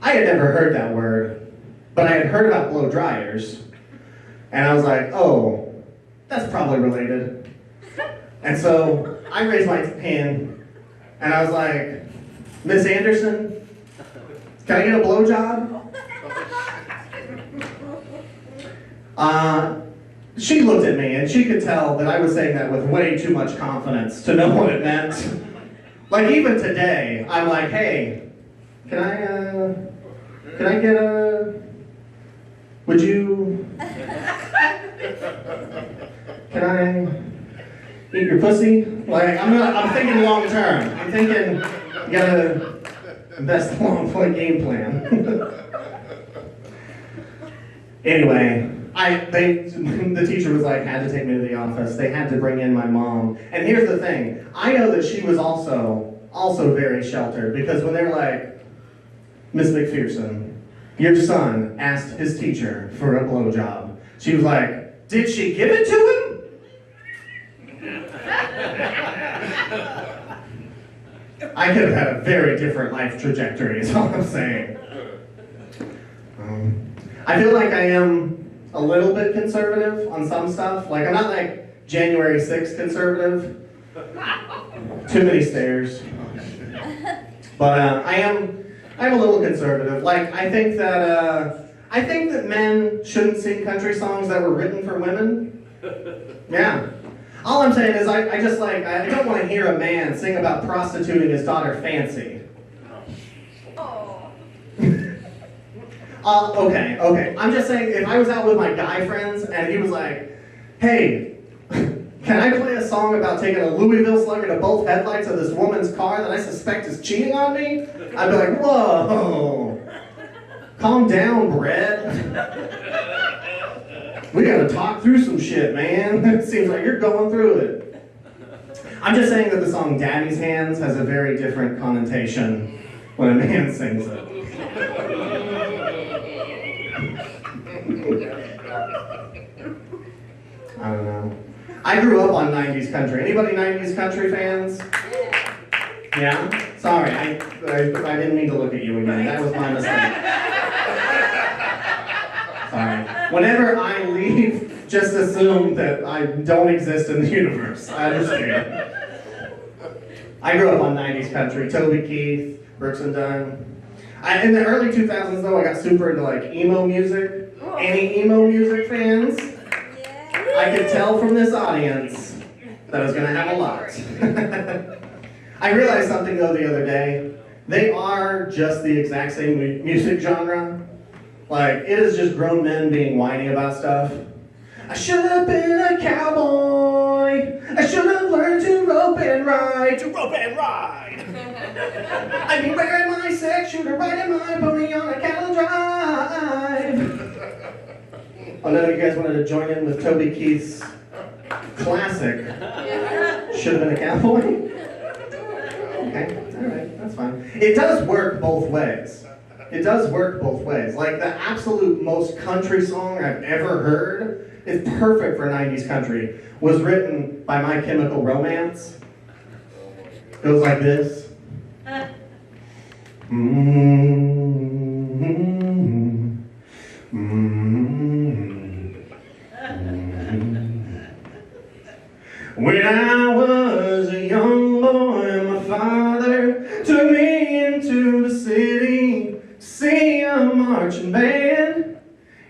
I had never heard that word, but I had heard about blow dryers. And I was like, oh, that's probably related. And so I raised my hand and I was like, Miss Anderson, can I get a blowjob? She looked at me and she could tell that I was saying that with way too much confidence to know what it meant. Like even today, I'm like, hey, can I get a, would you, can I eat your pussy? Like I'm thinking long term. I'm thinking you gotta invest long for a game plan. Anyway, the teacher was like, had to take me to the office. They had to bring in my mom. And here's the thing. I know that she was also very sheltered because when they're like, Miss McPherson, your son asked his teacher for a blowjob. She was like, did she give it to him? I could have had a very different life trajectory is all I'm saying. I feel like I am a little bit conservative on some stuff. Like, I'm not like January 6th conservative. Too many stairs. But I am a little conservative. Like, I think that men shouldn't sing country songs that were written for women. Yeah. All I'm saying is I don't want to hear a man sing about prostituting his daughter Fancy. Okay. I'm just saying, if I was out with my guy friends and he was like, hey, can I play a song about taking a Louisville Slugger to both headlights of this woman's car that I suspect is cheating on me? I'd be like, whoa, calm down, Brett. We gotta talk through some shit, man. It seems like you're going through it. I'm just saying that the song Daddy's Hands has a very different connotation when a man sings it. I don't know. I grew up on 90s country. Anybody 90s country fans? Yeah? Sorry, I didn't mean to look at you again. That was my mistake. Sorry. Whenever I leave, just assume that I don't exist in the universe. I understand. I grew up on 90s country. Toby Keith, Brooks and Dunn. In the early 2000s, though, I got super into like emo music. Any emo music fans? I could tell from this audience that I was going to have a lot. I realized something, though, the other day. They are just the exact same music genre. Like, it is just grown men being whiny about stuff. I should have been a cowboy. I should have learned to rope and ride. To rope and ride. I'd be wearing my six shooter, riding my pony on a cattle drive. Oh no, you guys wanted to join in with Toby Keith's classic. Should have been a cowboy? Okay, alright, that's fine. It does work both ways. It does work both ways. Like the absolute most country song I've ever heard is perfect for 90s country. Was written by My Chemical Romance. Goes like this. When I marching band.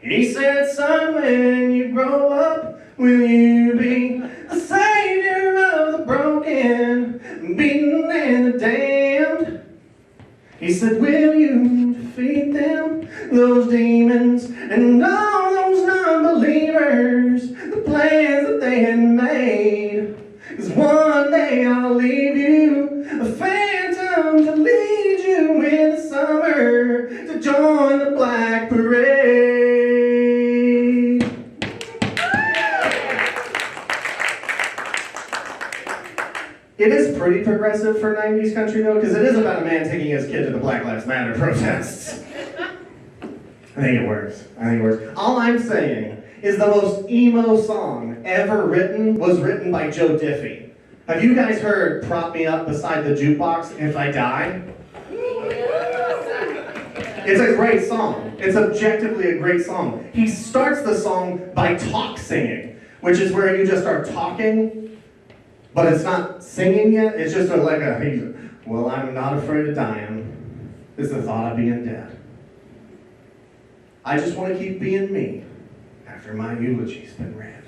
He said, son, when you grow up, will you be the savior of the broken, beaten and the damned? He said, will you defeat them, those demons, and all those non-believers, the plans that they had made? 'Cause one day I'll leave you, a phantom to lead you in the summer, to join the Black Parade. It is pretty progressive for 90s country though, because it is about a man taking his kid to the Black Lives Matter protests. I think it works. All I'm saying is the most emo song ever written was written by Joe Diffie. Have you guys heard Prop Me Up Beside the Jukebox If I Die? It's a great song. It's objectively a great song. He starts the song by talk singing, which is where you just start talking, but it's not singing yet. It's just well, I'm not afraid of dying. It's the thought of being dead. I just want to keep being me after my eulogy's been read.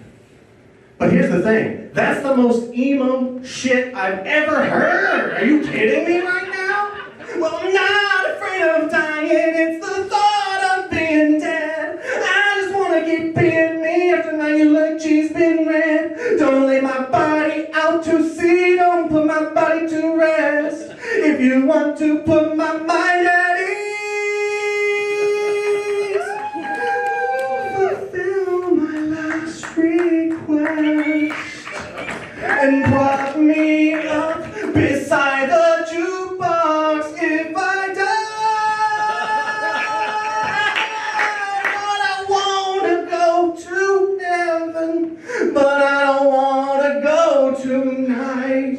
But here's the thing. That's the most emo shit I've ever heard. Are you kidding me right now? Well, I'm not afraid of dying. It's the thought of being dead. I just want to keep being me after my eulogy's been read. Don't lay my body out to sea. Don't put my body to rest. If you want to put my mind at ease, fulfill my last request and prop me up beside the jukebox if I die. But I wanna go to heaven, but I don't wanna go tonight.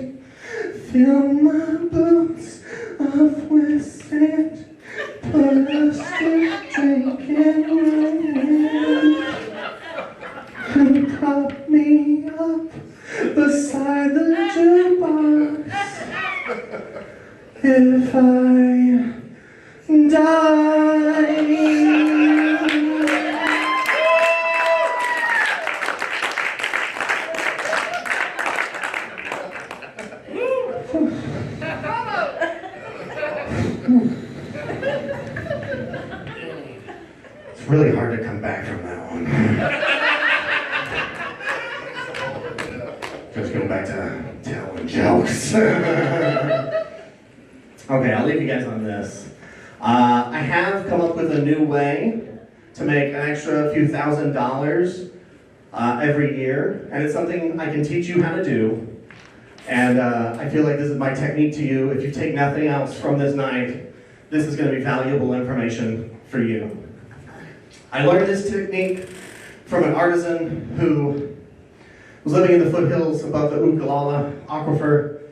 Fill my boots up with sand, put a stick drink in my hand, and prop me up beside the jukebox if I die. It's really hard to come back from that one. Just go back to telling jokes. Okay, I'll leave you guys on this. I have come up with a new way to make an extra few $1,000s every year, and it's something I can teach you how to do. And I feel like this is my technique to you. If you take nothing else from this night, this is going to be valuable information for you. I learned this technique from an artisan who was living in the foothills above the Ucayali Aquifer.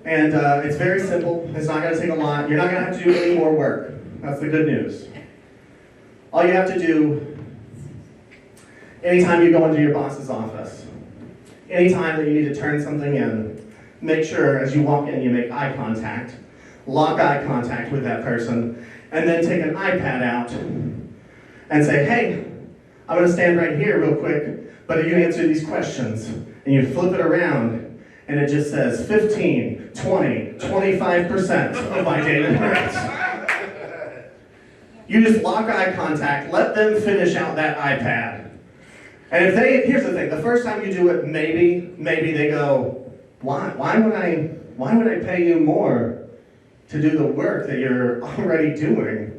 And it's very simple. It's not going to take a lot. You're not going to have to do any more work. That's the good news. All you have to do, anytime you go into your boss's office, anytime that you need to turn something in, make sure as you walk in you make eye contact, lock eye contact with that person, and then take an iPad out and say, hey, I'm going to stand right here real quick, but you answer these questions. And you flip it around, and it just says 15, 20, 25% of my daily rates. You just lock eye contact, let them finish out that iPad. And if here's the thing, the first time you do it, maybe they go, why would I pay you more to do the work that you're already doing?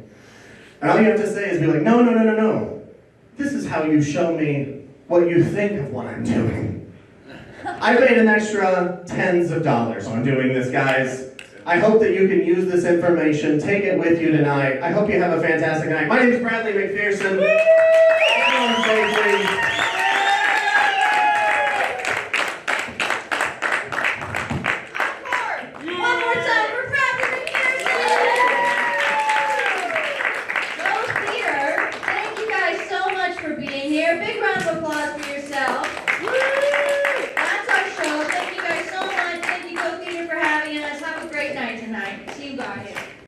And all you have to say is be like, no. This is how you show me what you think of what I'm doing. I've made an extra tens of dollars on doing this, guys. I hope that you can use this information, take it with you tonight. I hope you have a fantastic night. My name is Bradley McPherson.
One more time for Bradley McPherson! Rose Theater, thank you guys so much for being here. Big round of applause for yourself. That's our show. Thank you guys so much. Thank you, Go Theater, for having us. Have a great night tonight. See you guys.